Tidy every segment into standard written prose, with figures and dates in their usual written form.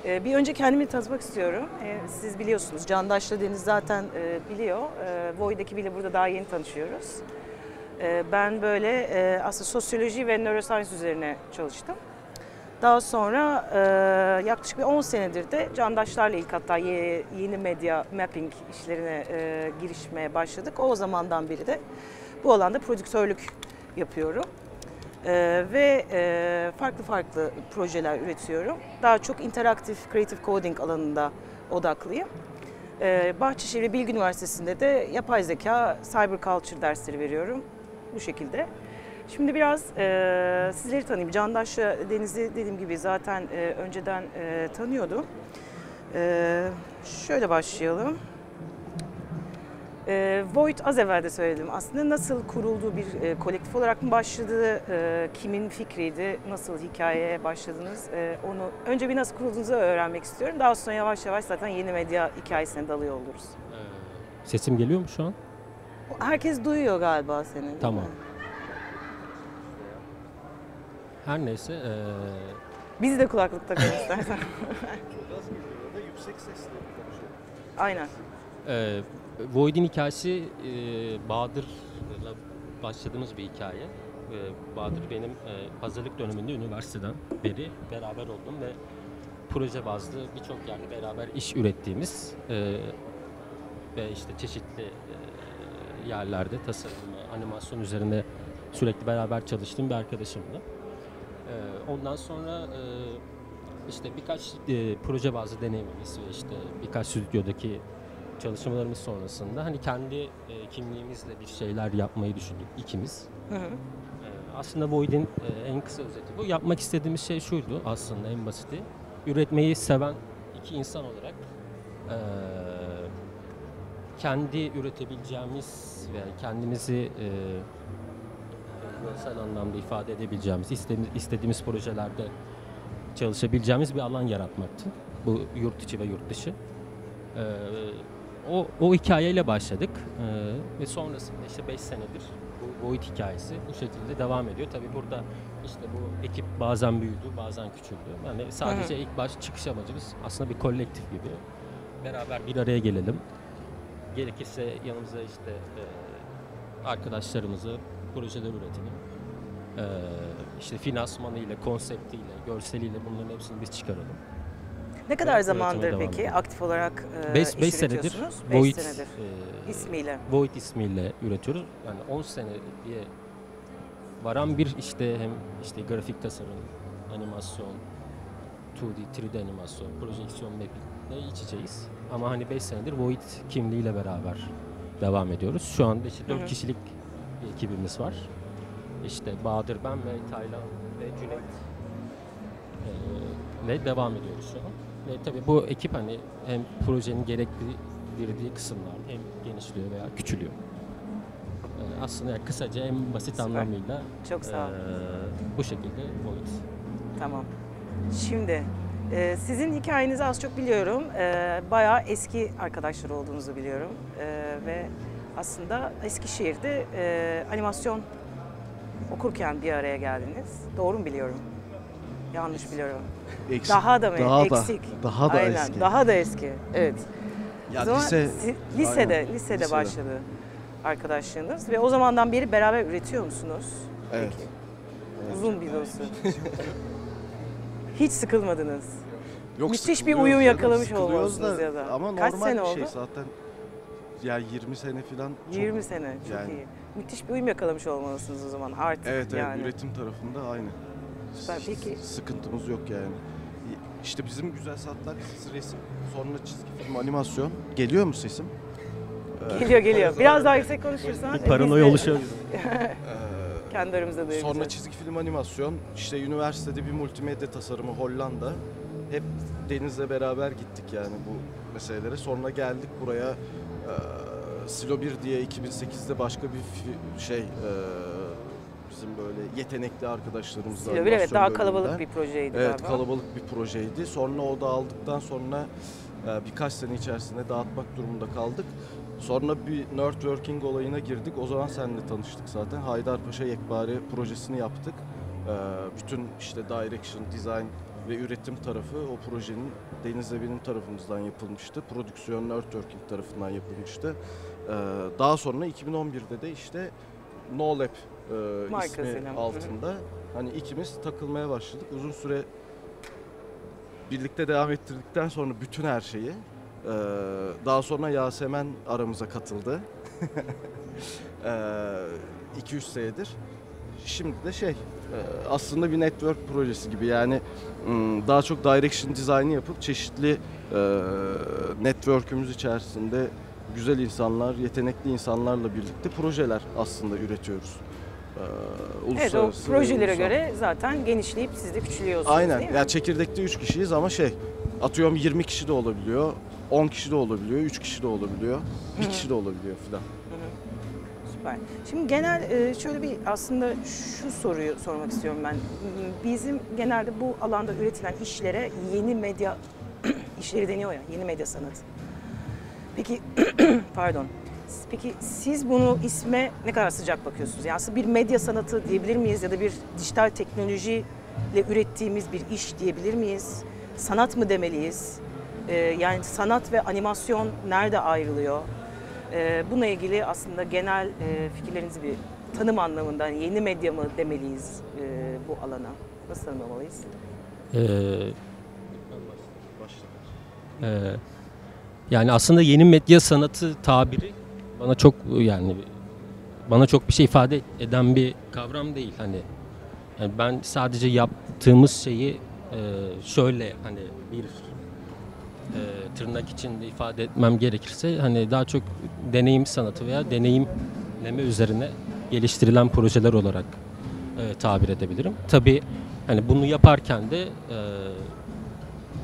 Bir önce kendimi tanıtmak istiyorum. Siz biliyorsunuz, Candaş'la Deniz zaten biliyor. Void ekibiyle burada daha yeni tanışıyoruz. Ben böyle aslında sosyoloji ve neuroscience üzerine çalıştım. Daha sonra yaklaşık bir 10 senedir de Candaşlar'la ilk hatta yeni medya mapping işlerine girişmeye başladık. O zamandan beri de bu alanda prodüktörlük yapıyorum. Ve farklı farklı projeler üretiyorum. Daha çok interaktif creative coding alanında odaklıyım. Bahçeşehir Bilgi Üniversitesi'nde de yapay zeka, cyber culture dersleri veriyorum. Bu şekilde. Şimdi biraz sizleri tanıyayım. Candaş'la Deniz'i dediğim gibi zaten önceden tanıyordum. Şöyle başlayalım. Void az evvel de söyledim. Aslında nasıl kurulduğu bir kolektif olarak mı başladı, kimin fikriydi, nasıl hikayeye başladınız, onu önce bir nasıl kurulduğunuzu öğrenmek istiyorum. Daha sonra yavaş yavaş zaten yeni medya hikayesine dalıyor oluruz. Sesim geliyor mu şu an? Herkes duyuyor galiba seni. Tamam. Her neyse. Biz de kulaklık takalım istersen. Çok az geliyor da yüksek sesle konuşuyor. Aynen. Void'in hikayesi Bahadır'la başladığımız bir hikaye. Bahadır benim hazırlık döneminde üniversiteden beri beraber oldum ve proje bazlı birçok yerde beraber iş ürettiğimiz ve işte çeşitli yerlerde tasarım, animasyon üzerine sürekli beraber çalıştığım bir arkadaşımdı. Ondan sonra işte birkaç proje bazlı deneyimimiz ve işte birkaç stüdyodaki çalışmalarımız sonrasında hani kendi kimliğimizle bir şeyler yapmayı düşündük ikimiz. Hı hı. Aslında Void'in en kısa özeti bu. Yapmak istediğimiz şey şuydu aslında en basiti. Üretmeyi seven iki insan olarak kendi üretebileceğimiz ve kendimizi görsel anlamda ifade edebileceğimiz, istediğimiz projelerde çalışabileceğimiz bir alan yaratmaktı. Bu yurt içi ve yurt dışı. O hikayeyle başladık ve sonrasında işte 5 senedir bu Void hikayesi bu şekilde devam ediyor. Tabii burada işte bu ekip bazen büyüdü, bazen küçüldü. Yani sadece ilk baş çıkış amacımız aslında bir kolektif gibi. Beraber bir araya gelelim. Gerekirse yanımıza işte arkadaşlarımızı projeler üretelim. İşte finansmanıyla, konseptiyle, görseliyle bunların hepsini biz çıkaralım. Ne kadar Ve zamandır devam peki edelim. aktif olarak Beş iş senedir üretiyorsunuz? Void 5 senedir ismiyle. Void ismiyle üretiyoruz. Yani 10 sene diye varan bir işte hem işte grafik tasarım, animasyon, 2D, 3D animasyon, projeksiyon mapping'le iç içeyiz. Ama hani 5 senedir Void kimliğiyle beraber devam ediyoruz. Şu anda işte 4 kişilik bir ekibimiz var. İşte Bahadır, ben ve Taylan ve Cüneyt ile devam ediyoruz şu an. Ve tabii bu ekip hani hem projenin gerektirdiği kısımlarda hem genişliyor veya küçülüyor. Aslında yani kısaca en basit Süper. anlamıyla Çok sağ ol. bu şekilde Void. Tamam. Şimdi sizin hikayenizi az çok biliyorum. Bayağı eski arkadaşlar olduğunuzu biliyorum. Ve aslında Eskişehir'de animasyon okurken bir araya geldiniz. Doğru mu biliyorum? Yanlış biliyorum. Eksik. Daha da mı? Daha Eksik. Daha da Aynen, eski. Daha da eski. Evet. Ya O zaman lisede Lisede. başladı arkadaşlığınız ve o zamandan beri beraber üretiyor musunuz? Evet. Peki. Uzun bir dostu. Hiç sıkılmadınız. Yok, Müthiş bir sıkılıyoruz uyum canım, yakalamış sıkılıyoruz olmalısınız ya da. Ama Kaç normal sene bir şey oldu? zaten. Yani 20 sene falan. 20 sene. Çok yani. iyi. Müthiş bir uyum yakalamış olmalısınız o zaman artık Evet, yani. üretim tarafında aynı. Süper, Hiç peki. sıkıntımız yok yani. İşte bizim güzel saatler resim, sonra çizgi film, animasyon. Geliyor mu sesim? Geliyor. Biraz daha yüksek konuşursan. Bir paranoya biz de oluşabilir. kendi aramızda duyabiliriz. Sonra çizgi film, animasyon. İşte üniversitede bir multimedya tasarımı Hollanda. Hep Deniz'le beraber gittik yani bu meselelere. Sonra geldik buraya. Silo 1 diye 2008'de başka bir bizim böyle yetenekli arkadaşlarımızla Silo bir, evet, animasyon daha bölümünden. kalabalık bir projeydi Evet, galiba. kalabalık bir projeydi. Sonra o dağıldıktan sonra birkaç sene içerisinde dağıtmak durumunda kaldık. Sonra bir networking olayına girdik. O zaman seninle tanıştık zaten. Haydarpaşa Yekpare projesini yaptık. Bütün işte direction, design ve üretim tarafı o projenin Deniz'le benim tarafımızdan yapılmıştı. Prodüksiyon Networking tarafından yapılmıştı. Daha sonra 2011'de de işte No Lab ismi Markasıyla. altında hani ikimiz takılmaya başladık. Uzun süre birlikte devam ettirdikten sonra bütün her şeyi daha sonra Yasemen aramıza katıldı. 2-3 senedir. Şimdi de aslında bir network projesi gibi yani daha çok direction design'ı yapıp çeşitli network'ümüz içerisinde güzel insanlar, yetenekli insanlarla birlikte projeler aslında üretiyoruz. Evet, o projelere göre zaten genişleyip siz de küçülüyorsunuz, aynen. değil mi? Yani çekirdekte 3 kişiyiz ama atıyorum 20 kişi de olabiliyor, 10 kişi de olabiliyor, 3 kişi de olabiliyor, 1 kişi de olabiliyor filan. Süper. Şimdi genel şöyle bir aslında şu soruyu sormak istiyorum ben. Bizim genelde bu alanda üretilen işlere yeni medya işleri deniyor ya, yeni medya sanatı. Peki, pardon. Peki siz bunu isme ne kadar sıcak bakıyorsunuz? Yani aslında bir medya sanatı diyebilir miyiz ya da bir dijital teknolojiyle ürettiğimiz bir iş diyebilir miyiz? Sanat mı demeliyiz? Yani sanat ve animasyon nerede ayrılıyor? Bununla ilgili aslında genel fikirlerinizi bir tanım anlamında yeni medya mı demeliyiz bu alana? Nasıl tanımlamalıyız? Yani aslında yeni medya sanatı tabiri bana çok bir şey ifade eden bir kavram değil. Yani ben sadece yaptığımız şeyi şöyle hani bir tırnak içinde ifade etmem gerekirse hani daha çok deneyim sanatı veya deneyimleme üzerine geliştirilen projeler olarak tabir edebilirim. Tabii hani bunu yaparken de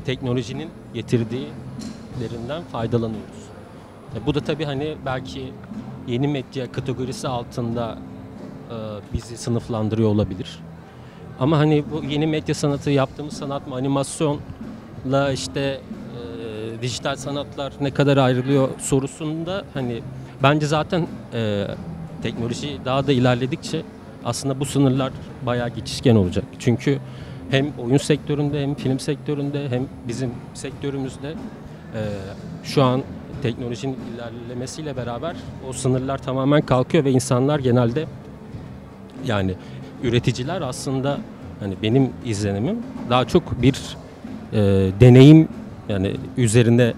teknolojinin getirdiğilerinden faydalanıyoruz. Bu da tabii hani belki yeni medya kategorisi altında bizi sınıflandırıyor olabilir. Ama hani bu yeni medya sanatı yaptığımız sanat mı, animasyonla dijital sanatlar ne kadar ayrılıyor sorusunda hani bence zaten teknoloji daha da ilerledikçe aslında bu sınırlar bayağı geçişken olacak. Çünkü hem oyun sektöründe hem film sektöründe hem bizim sektörümüzde şu an teknolojinin ilerlemesiyle beraber o sınırlar tamamen kalkıyor ve insanlar genelde yani üreticiler aslında hani benim izlenimim daha çok bir deneyim yani üzerine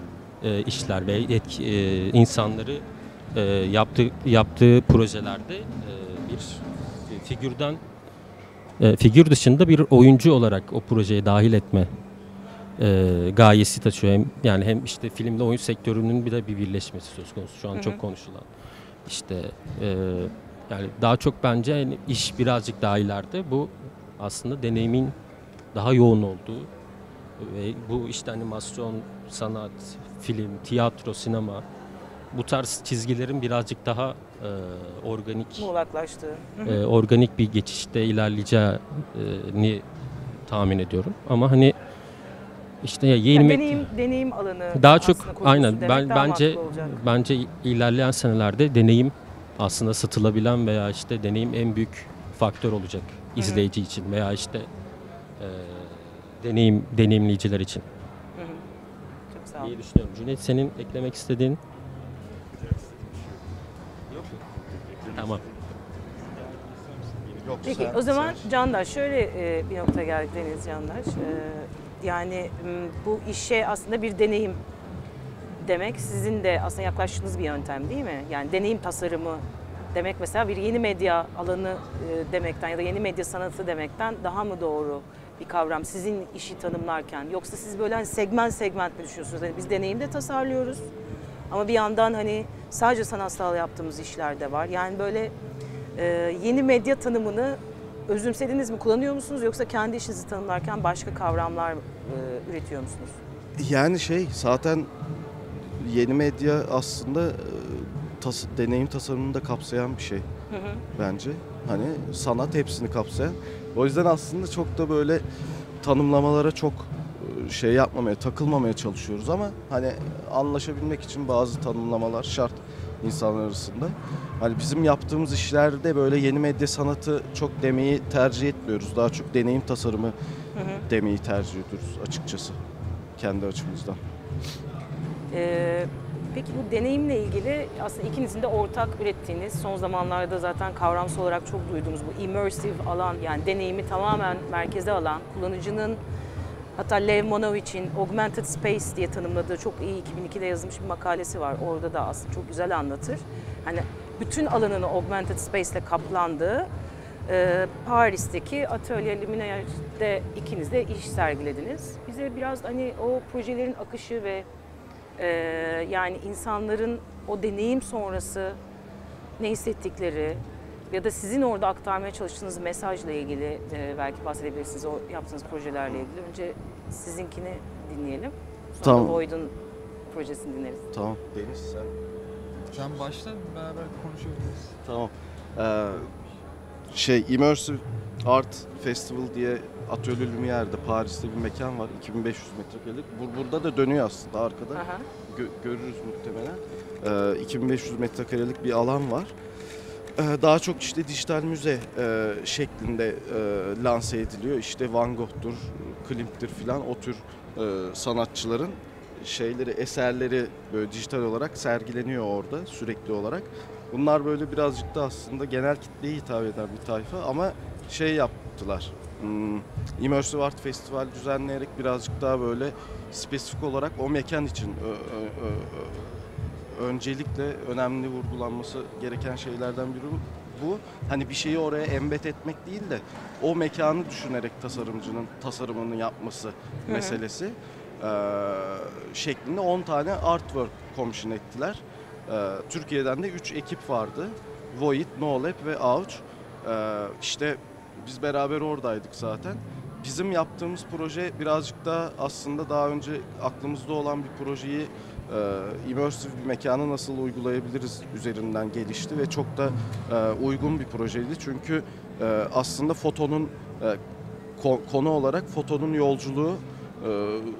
işler ve insanları yaptığı projelerde figür dışında bir oyuncu olarak o projeye dahil etme gayesi taşıyor. Hem işte filmle oyun sektörünün bir birleşmesi söz konusu. Şu an çok konuşulan. Yani daha çok bence yani iş birazcık daha ileride. Bu aslında deneyimin daha yoğun olduğu ve bu animasyon, sanat, film, tiyatro, sinema bu tarz çizgilerin birazcık daha organik muğlaklaştığı. Organik bir geçişte ilerleyeceğini tahmin ediyorum. Ama hani yeni deneyim alanı daha çok aynen bence ilerleyen senelerde deneyim aslında satılabilen veya deneyim en büyük faktör olacak izleyici için veya deneyimleyiciler için. Çok sağ ol. diye düşünüyorum. Cüneyt, senin eklemek istediğin? Tamam. Peki o zaman Candaş şöyle bir noktaya geldik Deniz Candaş. Yani bu işe aslında bir deneyim demek sizin de aslında yaklaştığınız bir yöntem değil mi? Yani deneyim tasarımı demek mesela bir yeni medya alanı demekten ya da yeni medya sanatı demekten daha mı doğru bir kavram sizin işi tanımlarken? Yoksa siz böyle segment mi düşünüyorsunuz? Hani biz deneyimde tasarlıyoruz ama bir yandan hani sadece sanatsal yaptığımız işler de var. Yani böyle yeni medya tanımını özümsediniz mi, kullanıyor musunuz yoksa kendi işinizi tanımlarken başka kavramlar üretiyor musunuz? Yani zaten yeni medya aslında deneyim tasarımını da kapsayan bir şey bence. Hani sanat hepsini kapsayan. O yüzden aslında çok da böyle tanımlamalara çok takılmamaya çalışıyoruz ama hani anlaşabilmek için bazı tanımlamalar şart insanlar arasında. Hani bizim yaptığımız işlerde böyle yeni medya sanatı çok demeyi tercih etmiyoruz. Daha çok deneyim tasarımı demeyi tercih ediyoruz açıkçası kendi açımızdan. Peki bu deneyimle ilgili aslında ikinizin de ortak ürettiğiniz, son zamanlarda zaten kavramsal olarak çok duyduğumuz bu immersive alan, yani deneyimi tamamen merkeze alan, kullanıcının, hatta Lev Monowicz'in Augmented Space diye tanımladığı çok iyi 2002'de yazılmış bir makalesi var. Orada da aslında çok güzel anlatır. Hani bütün alanını Augmented Space ile kaplandığı Paris'teki Atölye Luminaire'de ikiniz de iş sergilediniz. Bize biraz hani o projelerin akışı ve yani insanların o deneyim sonrası ne hissettikleri ya da sizin orada aktarmaya çalıştığınız mesajla ilgili belki bahsedebilirsiniz, o yaptığınız projelerle ilgili. Önce sizinkini dinleyelim. Sonra Tamam. da Void'un projesini dinleriz. Tamam. Deniz sen. Sen başla, beraber konuşabiliriz. Tamam. Immersive Art Festival diye Atölye Lumiere'de Paris'te bir mekan var. 2500 metrekarelik. Burada da dönüyor aslında arkada. Aha. Görürüz muhtemelen. 2500 metrekarelik bir alan var. Daha çok işte dijital müze şeklinde lanse ediliyor. İşte Van Gogh'tur, Klimt'tir filan o tür sanatçıların eserleri böyle dijital olarak sergileniyor orada sürekli olarak. Bunlar böyle birazcık da aslında genel kitleye hitap eden bir tayfa ama yaptılar. Immersive Art Festival düzenleyerek birazcık daha böyle spesifik olarak o mekan için öncelikle önemli vurgulanması gereken şeylerden biri bu. Hani bir şeyi oraya embed etmek değil de o mekanı düşünerek tasarımcının tasarımını yapması meselesi şeklinde 10 tane artwork commission ettiler. Türkiye'den de 3 ekip vardı. Void, NoLab ve Ouch. İşte biz beraber oradaydık zaten. Bizim yaptığımız proje birazcık daha aslında daha önce aklımızda olan bir projeyi immersive bir mekana nasıl uygulayabiliriz üzerinden gelişti ve çok da uygun bir projeydi. Çünkü aslında fotonun konu olarak fotonun yolculuğu,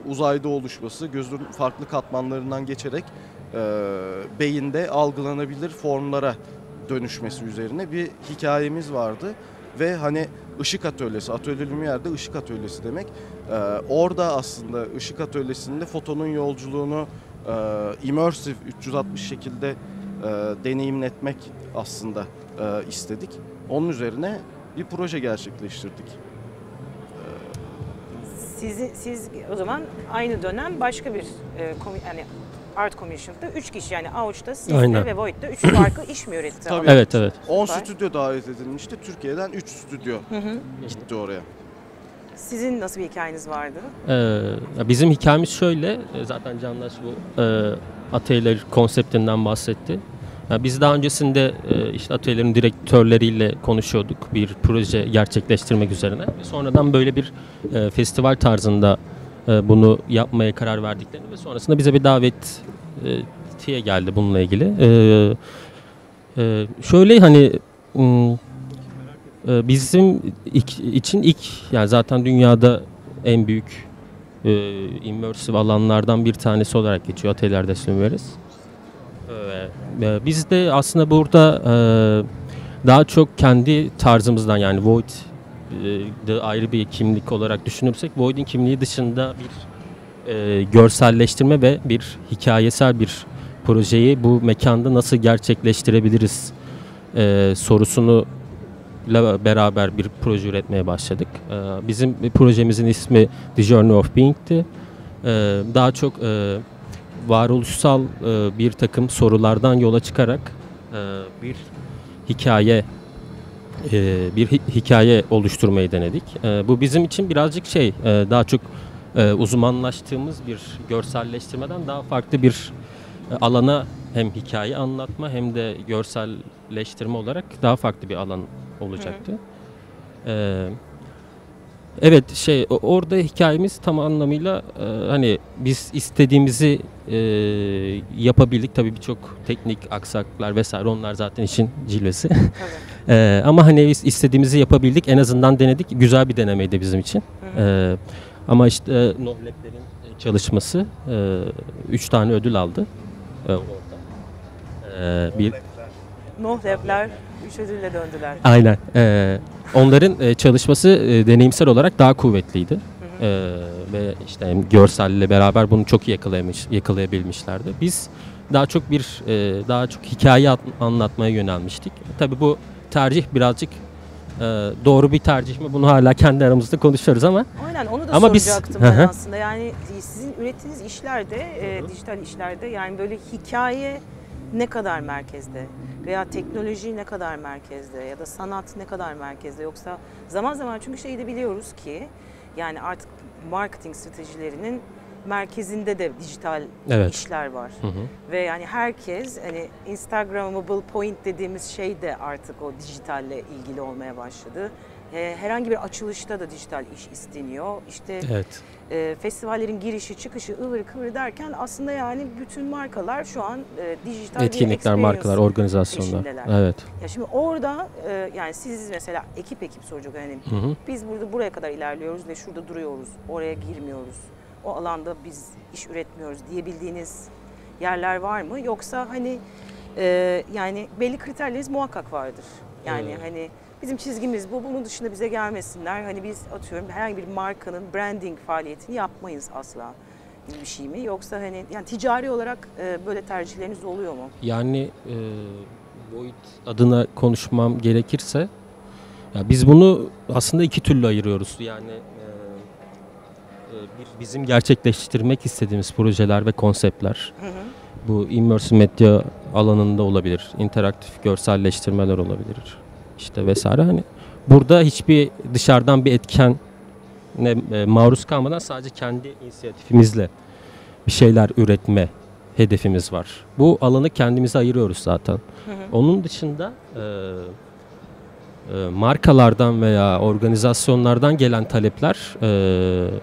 uzayda oluşması, gözün farklı katmanlarından geçerek beyinde algılanabilir formlara dönüşmesi üzerine bir hikayemiz vardı. Ve hani ışık atölyesi, Atölye Lumiere'de ışık atölyesi demek. Orada aslında ışık atölyesinde fotonun yolculuğunu immersive 360 şekilde deneyimletmek aslında istedik. Onun üzerine bir proje gerçekleştirdik. Siz o zaman aynı dönem başka bir yani Art Commission'da 3 kişi, yani Ouch'ta, sizde Aynen. ve Void'da 3 farklı iş mi üretti? Tabii. Evet, evet. 10 Süper. stüdyo davet edilmişti. Türkiye'den 3 stüdyo gitti oraya. Sizin nasıl bir hikayeniz vardı? Bizim hikayemiz şöyle, zaten Candaş bu atölyeler konseptinden bahsetti. Biz daha öncesinde işte atölyelerin direktörleriyle konuşuyorduk bir proje gerçekleştirmek üzerine. Sonradan böyle bir festival tarzında bunu yapmaya karar verdiklerini ve sonrasında bize bir davetiye geldi bununla ilgili. Şöyle hani bizim için ilk, yani zaten dünyada en büyük immersive alanlardan bir tanesi olarak geçiyor Atelier des Lumières. Biz de aslında burada daha çok kendi tarzımızdan, yani Void de ayrı bir kimlik olarak düşünürsek, Void'in kimliği dışında bir görselleştirme ve bir hikayesel bir projeyi bu mekanda nasıl gerçekleştirebiliriz sorusunu beraber bir proje üretmeye başladık. Bizim projemizin ismi The Journey of Being'ti. Daha çok varoluşsal bir takım sorulardan yola çıkarak bir hikaye oluşturmayı denedik. Bu bizim için birazcık daha çok uzmanlaştığımız bir görselleştirmeden daha farklı bir alana hem hikaye anlatma hem de görselleştirme olarak daha farklı bir alan olacaktı. Evet, orada hikayemiz tam anlamıyla hani biz istediğimizi yapabildik. Tabii birçok teknik aksaklıklar vesaire, onlar zaten işin cilvesi. Ama hani biz istediğimizi yapabildik, en azından denedik. Güzel bir denemeydi bizim için. Ama işte NoLab'lerin çalışması 3 tane ödül aldı orada. NoLab'ler 3 ödülle döndüler. Aynen. Onların çalışması deneyimsel olarak daha kuvvetliydi. Ve işte hem görselle beraber bunu çok iyi yakalayabilmişlerdi. Biz daha çok daha çok hikaye anlatmaya yönelmiştik. Tabii bu tercih birazcık doğru bir tercih mi? Bunu hala kendi aramızda konuşuyoruz ama. Aynen, onu da Ama biz- soracaktım ben aslında. Yani sizin ürettiğiniz işlerde, dijital işlerde yani böyle hikaye ne kadar merkezde veya teknoloji ne kadar merkezde ya da sanat ne kadar merkezde, yoksa zaman zaman çünkü şeyi de biliyoruz ki yani artık marketing stratejilerinin merkezinde de dijital Evet. işler var. Hı hı. Ve yani herkes hani Instagrammable point dediğimiz şey de artık o dijitalle ilgili olmaya başladı. Herhangi bir açılışta da dijital iş isteniyor. İşte Evet. festivallerin girişi çıkışı ıvır kıvır derken aslında yani bütün markalar şu an dijital bir Etkinlikler, experience markalar, organizasyonlar. peşindeler. Evet. Ya şimdi orada yani siz mesela ekip soracak hani Hı hı. biz buraya kadar ilerliyoruz ve şurada duruyoruz, oraya girmiyoruz. O alanda biz iş üretmiyoruz diyebildiğiniz yerler var mı? Yoksa hani yani belli kriterleriniz muhakkak vardır. Yani hani bizim çizgimiz bu, bunun dışında bize gelmesinler. Hani biz atıyorum herhangi bir markanın branding faaliyetini yapmayız asla gibi bir şey mi? Yoksa hani yani ticari olarak böyle tercihleriniz oluyor mu? Yani Void adına konuşmam gerekirse ya biz bunu aslında iki türlü ayırıyoruz. Yani bizim gerçekleştirmek istediğimiz projeler ve konseptler. Hı hı. Bu immersive medya alanında olabilir, interaktif görselleştirmeler olabilir. İşte vesaire hani burada hiçbir dışarıdan bir etken maruz kalmadan sadece kendi inisiyatifimizle bir şeyler üretme hedefimiz var. Bu alanı kendimize ayırıyoruz zaten. Hı hı. Onun dışında markalardan veya organizasyonlardan gelen taleplerin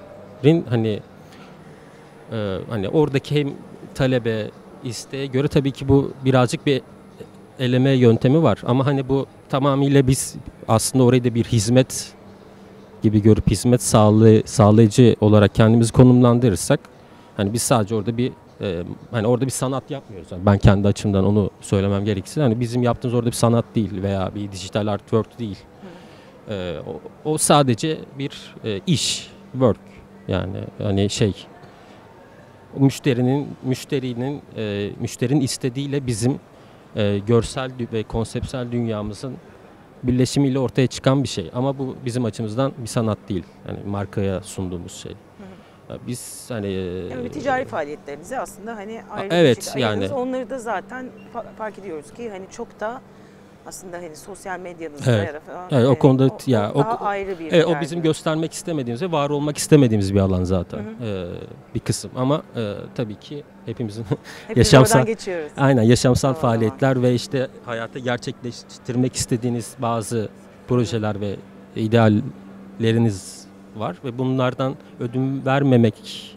hani oradaki hem talebe, isteğe göre tabii ki bu birazcık bir eleme yöntemi var. Ama hani bu tamamıyla biz aslında orayı da bir hizmet gibi görüp hizmet sağlayıcı olarak kendimizi konumlandırırsak hani biz sadece orada hani orada bir sanat yapmıyoruz. Yani ben kendi açımdan onu söylemem gerekirse hani bizim yaptığımız orada bir sanat değil veya bir dijital artwork değil. O sadece bir iş, work yani hani müşterinin istediğiyle bizim görsel ve konsepsel dünyamızın birleşimiyle ortaya çıkan bir şey. Ama bu bizim açımızdan bir sanat değil. Yani markaya sunduğumuz şey. Biz hani Yani ticari faaliyetlerinizi aslında hani ayrı evet, bir şekilde ayırdınız. yani. Onları da zaten fark ediyoruz ki hani çok da aslında hani sosyal medyanızda Evet. ya da falan Evet, o hani konuda o daha ayrı bir o bizim göstermek istemediğimiz ve var olmak istemediğimiz bir alan zaten. Bir kısım ama tabii ki hepimizin hepimiz yaşamsal- oradan geçiyoruz. aynen yaşamsal Tamam, faaliyetler ve işte hayata gerçekleştirmek istediğiniz bazı projeler ve idealleriniz var ve bunlardan ödün vermemek,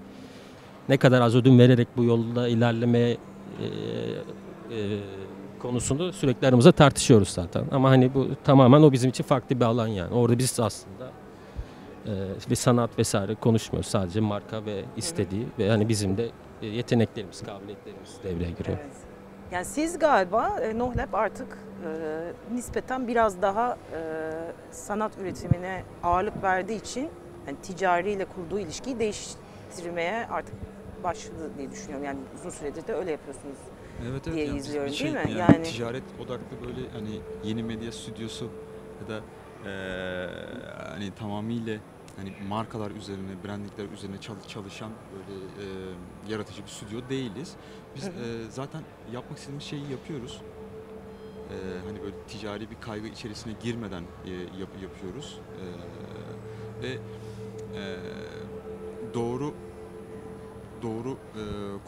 ne kadar az ödün vererek bu yolda ilerlemeye konusunu sürekli aramızda tartışıyoruz zaten. Ama hani bu tamamen o bizim için farklı bir alan yani. Orada biz aslında bir sanat vesaire konuşmuyoruz. Sadece marka ve istediği ve hani bizim de yeteneklerimiz, kabiliyetlerimiz devreye giriyor. Evet. Yani siz galiba Nohlab artık nispeten biraz daha sanat üretimine ağırlık verdiği için yani ticariyle kurduğu ilişkiyi değiştirmeye artık başladı diye düşünüyorum. Yani uzun süredir de öyle yapıyorsunuz. Evet diye yani izliyorum, bir değil mi? Yani, Yani- ticaret odaklı böyle hani yeni medya stüdyosu ya da hani tamamıyla hani markalar üzerine, brandingler üzerine çalışan böyle yaratıcı bir stüdyo değiliz. Biz zaten yapmak istediğimiz şeyi yapıyoruz. Hani böyle ticari bir kaygı içerisine girmeden yapıyoruz. Ve doğru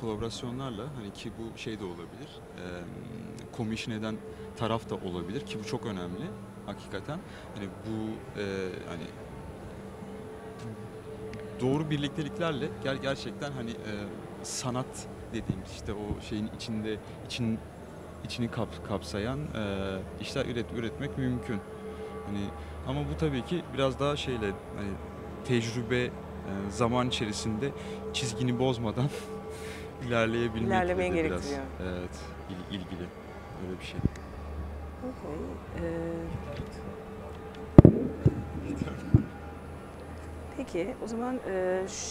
kolaborasyonlarla hani ki bu şey de olabilir, commission eden taraf da olabilir ki bu çok önemli hakikaten. Hani bu hani doğru birlikteliklerle gerçekten hani sanat dediğimiz işte o şeyin içini kapsayan işler üretmek mümkün. Hani ama bu tabii ki biraz daha şeyle hani tecrübe zaman içerisinde çizgini bozmadan İlerlemeyi ilerleyebilmekle de biraz gerektiriyor. evet ilgili öyle bir şey. Okay. Peki o zaman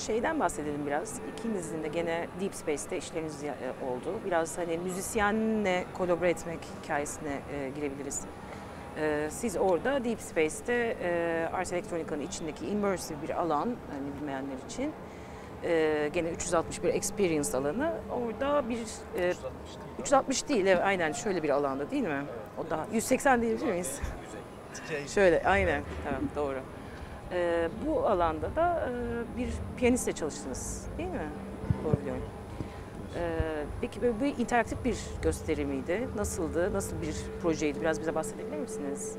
şeyden bahsedelim biraz. İkinizin de gene Deep Space'te işleriniz oldu. Biraz hani müzisyenle kolabore etmek hikayesine girebiliriz. Siz orada Deep Space'te Ars Electronica'nın içindeki immersive bir alan, hani bilmeyenler için gene 361 experience alanı. Orada bir 360 değil, evet, aynen şöyle bir alanda değil mi? O daha 180 diyebilir miyiz? Şöyle, aynen, tamam, doğru. Bu alanda da bir piyanistle çalıştınız, değil mi? Doğru biliyorum. Peki böyle bir interaktif bir gösteri miydi? Nasıldı? Nasıl bir projeydi? Biraz bize bahsedebilir misiniz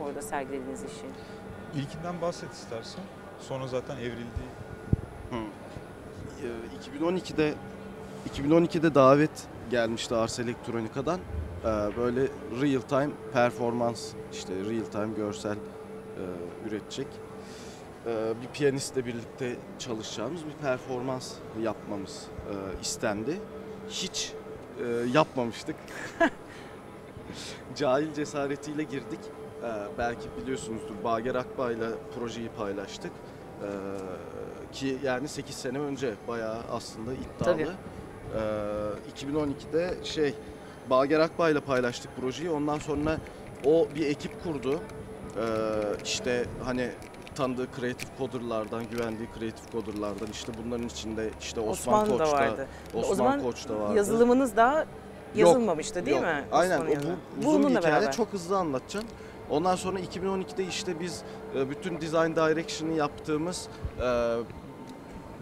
orada sergilediğiniz işi? İlkinden bahset istersen. Sonra zaten evrildi. 2012'de davet gelmişti Ars Electronica'dan. Böyle real time performans, işte real time görsel üretecek. Bir piyanistle birlikte çalışacağımız bir performans yapmamız istendi. Hiç yapmamıştık. Cahil cesaretiyle girdik. Belki biliyorsunuzdur, Bager Akbay'la projeyi paylaştık. Ki yani 8 sene önce bayağı aslında iddialı. Tabii. 2012'de Bager Akbay'la paylaştık projeyi. Ondan sonra o bir ekip kurdu. İşte hani tanıdığı kreatif coderlardan, güvendiği kreatif coderlardan, işte bunların içinde işte Osman Koç da da vardı. O Osman zaman Koç da vardı. yazılımınız da yazılmamıştı değil Yok. mi? Aynen, Osman'ın o yazılı. bu uzun bir Bununla hikaye, beraber. çok hızlı anlatacağım. Ondan sonra 2012'de işte biz bütün design direction'ı yaptığımız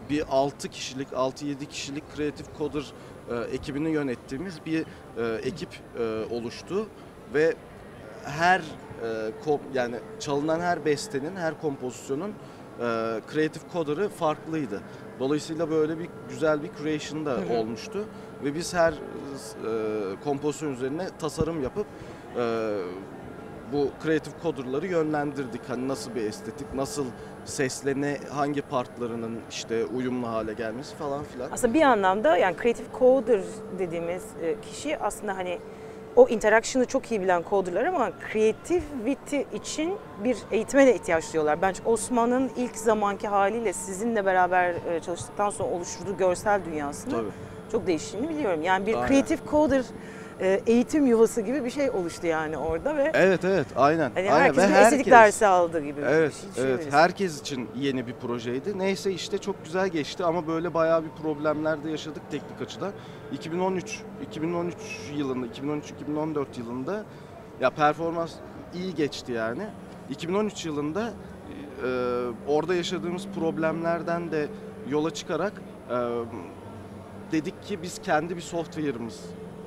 bir 6-7 kişilik kreatif coder ekibini yönettiğimiz bir ekip oluştu ve her yani çalınan her bestenin, her kompozisyonun kreatif coder'ı farklıydı. Dolayısıyla böyle bir güzel bir creation da olmuştu ve biz her kompozisyon üzerine tasarım yapıp bu kreatif coder'ları yönlendirdik. Hani nasıl bir estetik, nasıl sesle hangi partlarının işte uyumlu hale gelmesi falan filan. Aslında bir anlamda yani creative coder dediğimiz kişi aslında hani o interaction'ı çok iyi bilen coder'lar ama creativity için bir eğitmene ihtiyaç duyuyorlar. Bence Osman'ın ilk zamanki haliyle sizinle beraber çalıştıktan sonra oluşturduğu görsel dünyasını Tabii. çok değiştiğini biliyorum. Yani bir Aynen. creative coder eğitim yuvası gibi bir şey oluştu yani orada ve Evet, aynen. hani Aynen. herkes Ve bir estetik dersi aldı gibi. Evet, bir şey evet. düşünebiliriz. Herkes için yeni bir projeydi. Neyse işte çok güzel geçti ama böyle bayağı bir problemler de yaşadık teknik açıdan. 2013 yılında, 2013-2014 yılında ya performans iyi geçti yani. 2013 yılında orada yaşadığımız problemlerden de yola çıkarak dedik ki biz kendi bir software'ımız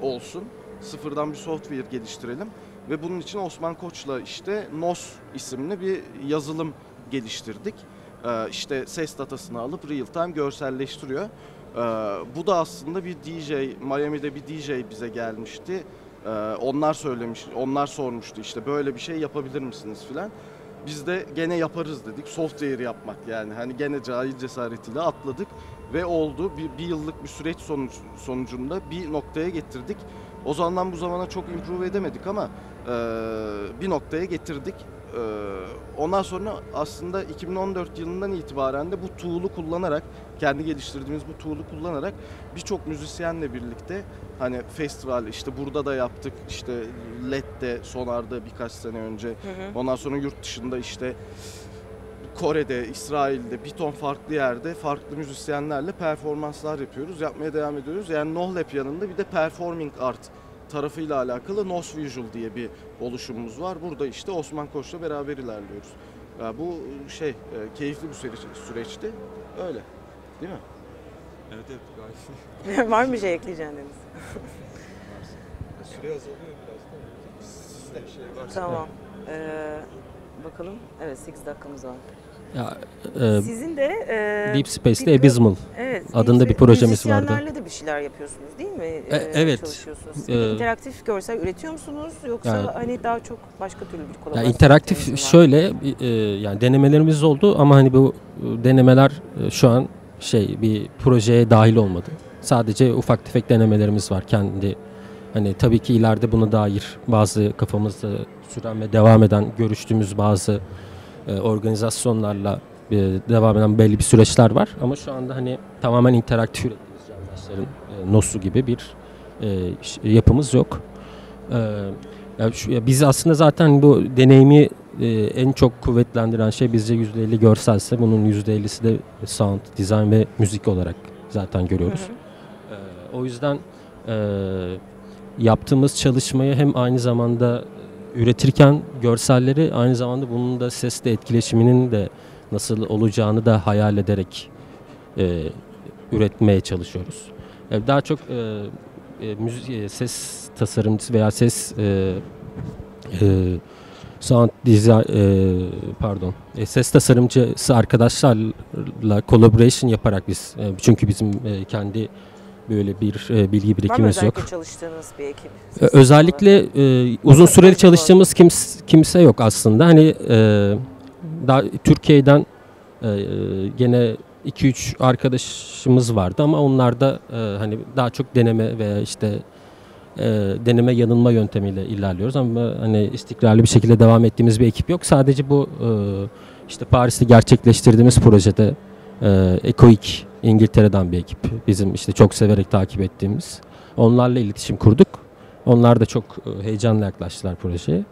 olsun. Sıfırdan bir software geliştirelim ve bunun için Osman Koç'la işte NOS isimli bir yazılım geliştirdik. İşte ses datasını alıp real time görselleştiriyor. Bu da aslında bir DJ, Miami'de bir DJ bize gelmişti. Onlar sormuştu işte böyle bir şey yapabilir misiniz filan. Biz de gene yaparız dedik. Software yapmak yani. Hani gene cahil cesaretiyle atladık ve oldu. Bir yıllık bir süreç sonucunda bir noktaya getirdik. O zamandan bu zamana çok improve edemedik ama bir noktaya getirdik. Ondan sonra aslında 2014 yılından itibaren de bu tool'u kullanarak, kendi geliştirdiğimiz bu tool'u kullanarak birçok müzisyenle birlikte hani festival, işte burada da yaptık, işte LED'de, Sonar'da birkaç sene önce. Ondan sonra yurt dışında işte Kore'de, İsrail'de, bir ton farklı yerde farklı müzisyenlerle performanslar yapıyoruz. Yapmaya devam ediyoruz. Yani Nohlep yanında bir de performing art tarafıyla alakalı Nos Visual diye bir oluşumumuz var. Burada işte Osman Koç'la beraber ilerliyoruz. Yani bu keyifli bir süreçti. Öyle. Değil mi? Evet, gayet. Var mı bir şey ekleyeceğiniz? Süre azalıyor biraz da. Sizde bir şey varsa. Tamam. Bakalım. Evet, 8 dakikamız var. Ya, Sizin de Deep Space'te Abysmal evet, adında bir projemiz vardı. müzisyenlerle de bir şeyler yapıyorsunuz değil mi? Evet. Çalışıyorsunuz. Peki interaktif görsel üretiyor musunuz yoksa Yani- hani daha çok başka türlü bir Ya kolaborasyon? interaktif var? şöyle yani denemelerimiz oldu ama hani bu denemeler şu an bir projeye dahil olmadı. Sadece ufak tefek denemelerimiz var kendi Hani tabii ki ileride buna dair bazı kafamızda süren ve devam eden görüştüğümüz bazı organizasyonlarla devam eden belli bir süreçler var. Ama şu anda hani tamamen interaktif ürettiğimiz candaşların NOS'u gibi bir yapımız yok. Biz aslında zaten bu deneyimi en çok kuvvetlendiren şey bizce %50 görselse bunun %50'si de sound, design ve müzik olarak zaten görüyoruz. O yüzden yaptığımız çalışmayı hem aynı zamanda üretirken görselleri aynı zamanda bunun da sesle etkileşiminin de nasıl olacağını da hayal ederek üretmeye çalışıyoruz. Daha çok ses tasarımcısı veya ses sound design ses tasarımcısı arkadaşlarla collaboration yaparak biz çünkü bizim kendi böyle bir bilgi birikimimiz yok. Var mı özellikle çalıştığınız bir ekip? Özellikle uzun süreli çalıştığımız kimse yok aslında. Hani daha Türkiye'den gene 2-3 arkadaşımız vardı ama onlar da hani daha çok deneme veya işte deneme yanılma yöntemiyle ilerliyoruz ama hani istikrarlı bir şekilde devam ettiğimiz bir ekip yok. Sadece bu işte Paris'te gerçekleştirdiğimiz projede Ecoic İngiltere'den bir ekip bizim işte çok severek takip ettiğimiz. Onlarla iletişim kurduk. Onlar da çok heyecanla yaklaştılar projeye.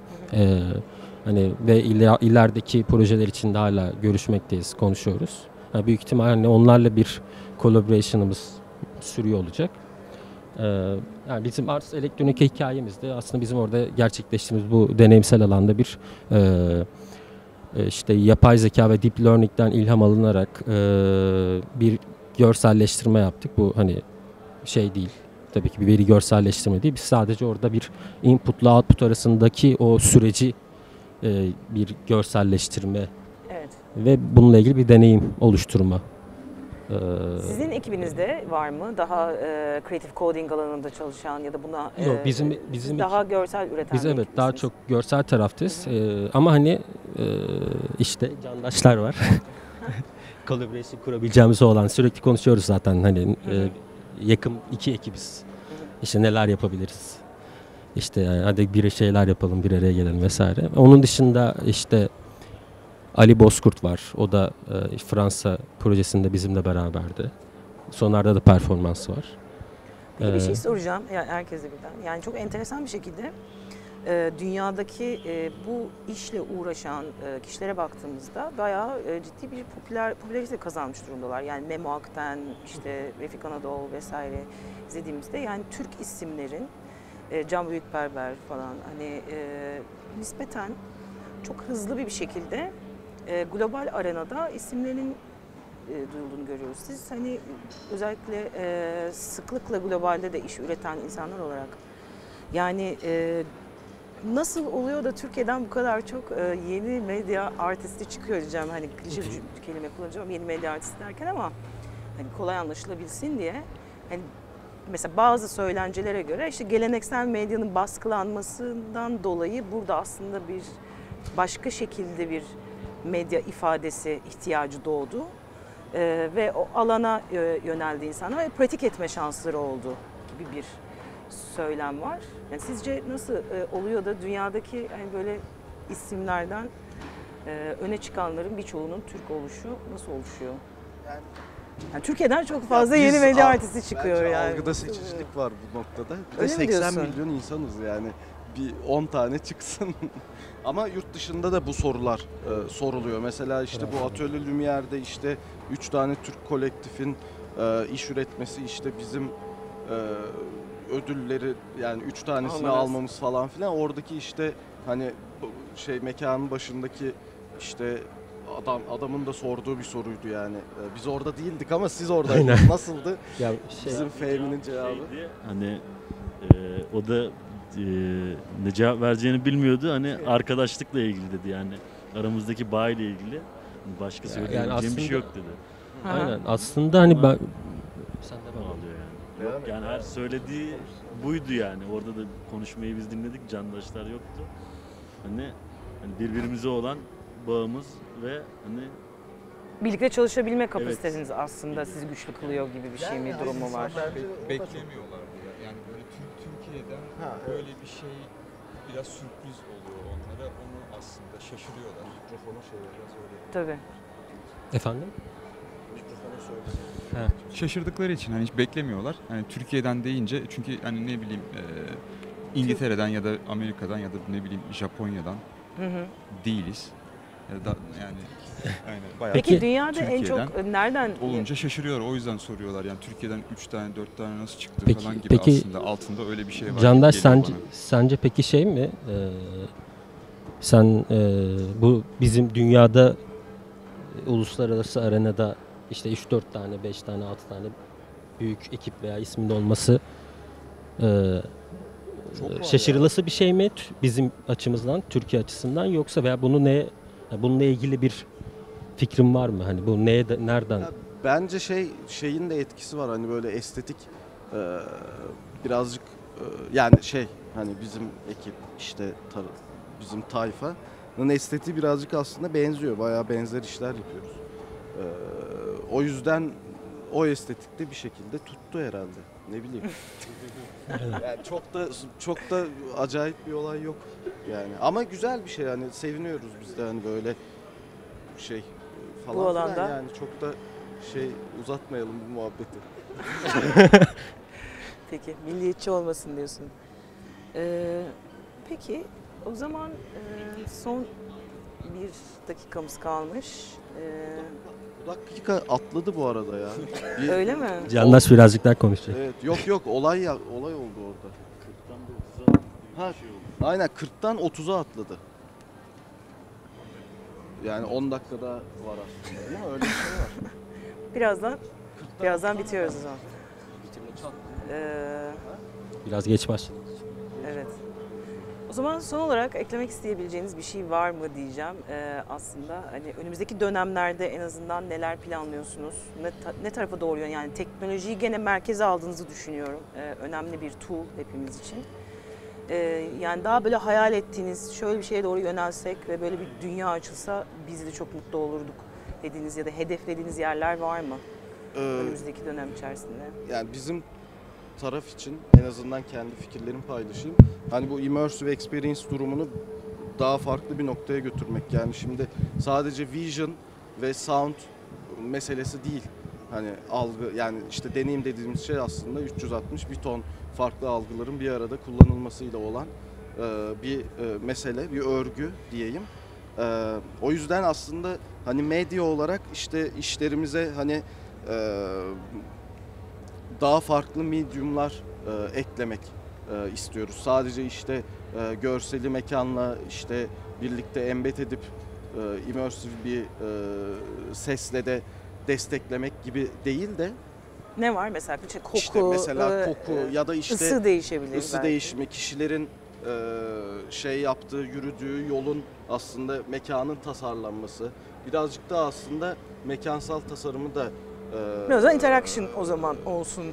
Hani ve ilerideki projeler için de hala görüşmekteyiz, konuşuyoruz. Yani büyük ihtimalle hani onlarla bir collaboration'ımız sürüyor olacak. Yani bizim Ars Elektronika hikayemizde aslında bizim orada gerçekleştirdiğimiz bu deneyimsel alanda bir işte yapay zeka ve deep learning'den ilham alınarak bir görselleştirme yaptık. Bu hani şey değil. Tabii ki bir veri görselleştirme değil. Biz sadece orada bir input'la output arasındaki o süreci bir görselleştirme ve bununla ilgili bir deneyim oluşturma. Sizin ekibinizde var mı daha creative coding alanında çalışan ya da buna yok, bizim daha görsel üreten biz bir evet ekip daha misiniz? çok görsel taraftayız. Ama hani işte candaşlar var. Collaboration kurabileceğimiz olan sürekli konuşuyoruz zaten hani yakın iki ekibiz. İşte neler yapabiliriz. İşte hadi bir şeyler yapalım, bir araya gelelim vesaire. Onun dışında işte Ali Bozkurt var. O da Fransa projesinde bizimle beraberdi. Sonlarda da performansı var. Peki bir şey soracağım herkese birden. Yani çok enteresan bir şekilde dünyadaki bu işle uğraşan kişilere baktığımızda bayağı ciddi bir popülarite kazanmış durumdalar. Yani Memo Akten, işte Refik Anadol vesaire izlediğimizde yani Türk isimlerin Can Büyükberber falan hani nispeten çok hızlı bir şekilde global arenada isimlerin duyulduğunu görüyoruz. Siz hani özellikle sıklıkla globalde de iş üreten insanlar olarak yani nasıl oluyor da Türkiye'den bu kadar çok yeni medya artisti çıkıyor diyeceğim. Hani klişe bir kelime kullanacağım yeni medya artisti derken ama hani kolay anlaşılabilsin diye. Hani mesela bazı söylencelere göre işte geleneksel medyanın baskılanmasından dolayı burada aslında bir başka şekilde bir medya ifadesi ihtiyacı doğdu. Ve o alana yöneldi insanlar ve pratik etme şansları oldu gibi bir söylem var. Yani sizce nasıl oluyor da dünyadaki hani böyle isimlerden öne çıkanların birçoğunun Türk oluşu nasıl oluşuyor? Yani Türkiye'den çok fazla yeni medya artisti çıkıyor bence yani. Algıda seçicilik var bu noktada. Bir Öyle de mi 80 diyorsun? milyon insanız yani. Bir 10 tane çıksın. Ama yurt dışında da bu sorular soruluyor. Mesela işte bu Atölye Lumière'de işte 3 tane Türk kolektifin iş üretmesi işte bizim ödülleri yani 3 tanesini almamız falan filan. Oradaki işte hani şey mekanın başındaki işte adamın da sorduğu bir soruydu yani. Biz orada değildik ama siz oradaydınız. Nasıldı? Ya Bizim Fehmi'nin cevabı. Şeydi, hani o da ne cevap vereceğini bilmiyordu. Hani arkadaşlıkla ilgili dedi yani. Aramızdaki bağ ile ilgili. Başka söyleyeceğim bir şey yok dedi. Aynen. Aslında hani ben sen de Ne oluyor yani? Yok yani her söylediği buydu yani. Orada da konuşmayı biz dinledik. Candaşlar yoktu. Hani birbirimize olan bağımız ve hani Birlikte çalışabilme kapasiteniz aslında sizi güçlü kılıyor gibi bir şey mi durumu var? Beklemiyorlardı ya. Yani böyle Türkiye Türkiye'den Ha, evet. böyle bir şey biraz sürpriz oluyor onlara. Onu aslında şaşırıyorlar. Mikrofona şey biraz öyle. Tabii. Efendim? Mikrofona söyle. Şaşırdıkları için hani hiç beklemiyorlar. Hani Türkiye'den deyince çünkü hani ne bileyim İngiltere'den ya da Amerika'dan ya da ne bileyim Japonya'dan Hı hı. değiliz. Ya da yani aynen bayağı Peki, Peki, dünyada en Türkiye'den çok nereden olunca şaşırıyor. O yüzden soruyorlar. Yani Türkiye'den 3 tane 4 tane nasıl çıktı Peki- falan gibi peki, aslında altında öyle bir şey var. Candaş gibi geliyor sence, bana. sence peki şey mi? Sen bu bizim dünyada uluslararası arenada işte 3-4 tane, 5 tane, 6 tane büyük ekip veya isminde olması Çok var şaşırılısı bir şey mi bizim açımızdan, Türkiye açısından, yoksa veya bununla ilgili bir fikrin var mı? Hani bu nereden? Ya bence şeyin de etkisi var, hani böyle estetik birazcık yani hani bizim ekip işte bizim tayfanın estetiği birazcık aslında benziyor. Bayağı benzer işler yapıyoruz. O yüzden o estetikte bir şekilde tuttu herhalde. Ne bileyim. Yani çok da acayip bir olay yok yani. Ama güzel bir şey, yani seviniyoruz biz de hani böyle şey falan Bu filan. alanda. Yani çok da uzatmayalım bu muhabbeti. Peki, milliyetçi olmasın diyorsun. Peki, o zaman son bir dakikamız kalmış. Bu dakika atladı bu arada ya. Öyle mi? Candaş birazcık daha konuşacak. Evet, yok olay oldu orada. 40'tan da 30'a Ha, bir şey oldu. aynen 40'tan 30'a atladı. Yani 10 dakikada var aslında, değil mi? Öyle bir şey var. Birazdan bitiyoruz o zaman. Biraz geç başladık. Evet. O zaman son olarak eklemek isteyebileceğiniz bir şey var mı diyeceğim. Aslında hani önümüzdeki dönemlerde en azından neler planlıyorsunuz? Ne tarafa doğru yani teknolojiyi gene merkeze aldığınızı düşünüyorum. Önemli bir tool hepimiz için. Yani daha böyle hayal ettiğiniz, şöyle bir şeye doğru yönelsek ve böyle bir dünya açılsa biz de çok mutlu olurduk dediğiniz ya da hedeflediğiniz yerler var mı önümüzdeki dönem içerisinde? Yani bizim taraf için en azından kendi fikirlerimi paylaşayım. Hani bu immersive experience durumunu daha farklı bir noktaya götürmek. Yani şimdi sadece vision ve sound meselesi değil. Hani algı, yani işte deneyim dediğimiz şey aslında 360 bir ton farklı algıların bir arada kullanılmasıyla olan bir mesele, bir örgü diyeyim. O yüzden aslında hani medya olarak işte işlerimize hani daha farklı medyumlar eklemek istiyoruz. Sadece işte görseli mekanla işte birlikte embed edip immersive bir sesle de desteklemek gibi değil de Ne var mesela? İşte koku, işte mesela koku ya da işte ısı değişebilir ısı belki. değişimi, kişilerin yaptığı, yürüdüğü yolun aslında mekanın tasarlanması. Birazcık da aslında mekansal tasarımı da Biraz da interaction o zaman olsun.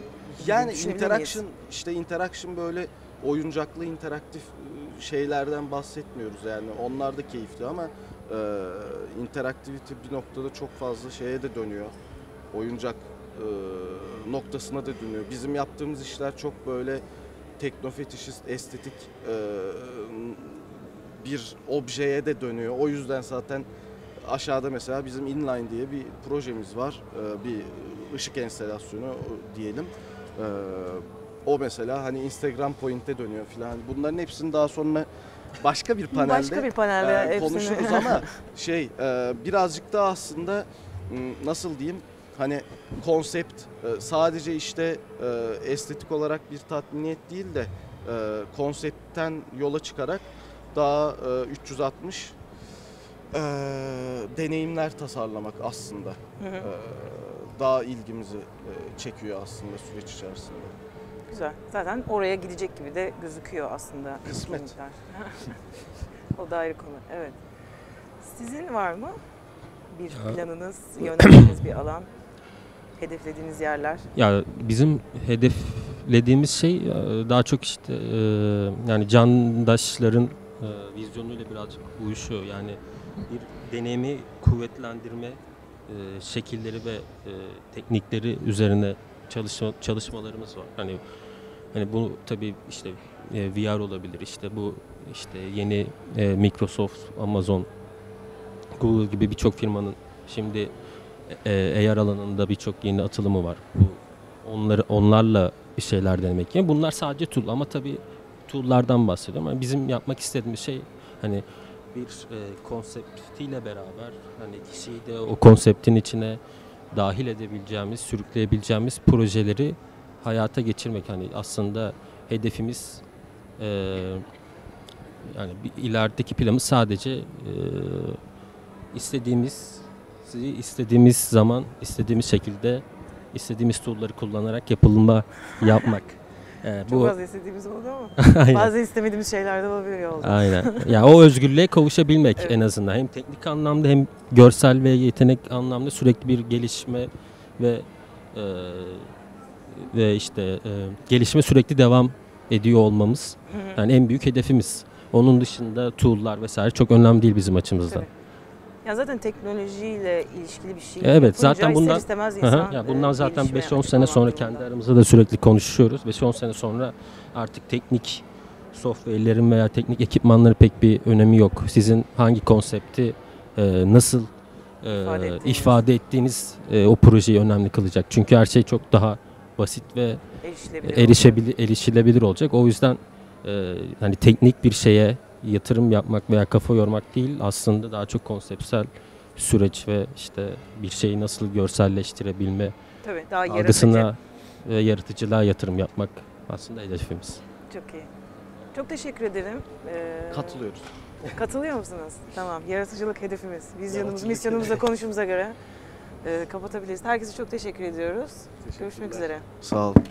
yani düşünebilir miyiz? interaction böyle oyuncaklı interaktif şeylerden bahsetmiyoruz, yani onlar da keyifli ama interaktivite bir noktada çok fazla şeye de dönüyor. Oyuncak noktasına da dönüyor. Bizim yaptığımız işler çok böyle teknofetişist, estetik bir objeye de dönüyor. O yüzden zaten aşağıda mesela bizim Inline diye bir projemiz var. Bir ışık enstalasyonu diyelim. O mesela hani Instagram Point'e dönüyor filan. Bunların hepsini daha sonra başka bir panelde, hepsini. konuşuruz ama birazcık da aslında nasıl diyeyim, hani konsept sadece işte estetik olarak bir tatminiyet değil de konseptten yola çıkarak daha 360 deneyimler tasarlamak aslında daha ilgimizi çekiyor aslında süreç içerisinde. Güzel. Zaten oraya gidecek gibi de gözüküyor aslında. Kısmet. etkinlikler. O da ayrı konu. Evet. Sizin var mı bir planınız, yöneldiğiniz bir alan, hedeflediğiniz yerler? Ya bizim hedeflediğimiz şey daha çok işte yani candaşların vizyonuyla birazcık uyuşuyor. Yani bir deneyimi kuvvetlendirme şekilleri ve teknikleri üzerine çalışmalarımız var. Hani Hani bu tabii işte VR olabilir, işte bu işte yeni Microsoft, Amazon, Google gibi birçok firmanın şimdi AR alanında birçok yeni atılımı var. Bu onlarla bir şeyler denemek. Yani bunlar sadece tool ama tabii tool'lardan bahsediyorum. Yani bizim yapmak istediğimiz şey hani bir konseptiyle beraber hani kişiyi de o konseptin içine dahil edebileceğimiz, sürükleyebileceğimiz projeleri hayata geçirmek. Hani aslında hedefimiz yani bir ilerideki planımız sadece istediğimiz zaman, istediğimiz şekilde, istediğimiz tool'ları kullanarak yapmak. Çok fazla istediğimiz oldu ama Aynen. bazen istemediğimiz şeyler de olabiliyor oldu. Aynen. Ya o özgürlüğe kavuşabilmek Evet. en azından. Hem teknik anlamda hem görsel ve yetenek anlamda sürekli bir gelişme ve işte gelişme sürekli devam ediyor olmamız. Yani en büyük hedefimiz. Onun dışında tool'lar vesaire çok önemli değil bizim açımızdan. Tabii. Ya zaten teknolojiyle ilişkili bir şey. Evet, yapınca zaten ister bundan istemez Hı hı. insan, Ya bundan zaten gelişme 5-10 sene sonra yapmak kendi durumunda. aramızda da sürekli konuşuyoruz. 5-10 sene sonra artık teknik software'lerin veya teknik ekipmanların pek bir önemi yok. Sizin hangi konsepti nasıl ifade ettiğiniz o projeyi önemli kılacak. Çünkü her şey çok daha basit ve erişilebilir olacak. O yüzden hani teknik bir şeye yatırım yapmak veya kafa yormak değil, aslında daha çok konseptsel süreç ve işte bir şeyi nasıl görselleştirebilme Tabii, daha yaratıcı. algısına ve yaratıcılığa yatırım yapmak aslında hedefimiz. Çok iyi. Çok teşekkür ederim. Katılıyoruz. Katılıyor musunuz? Tamam. Yaratıcılık hedefimiz. Vizyonumuz, Yaratıcılık misyonumuzla konuşumuza göre kapatabiliriz. Herkese çok teşekkür ediyoruz. Görüşmek üzere. Sağ olun.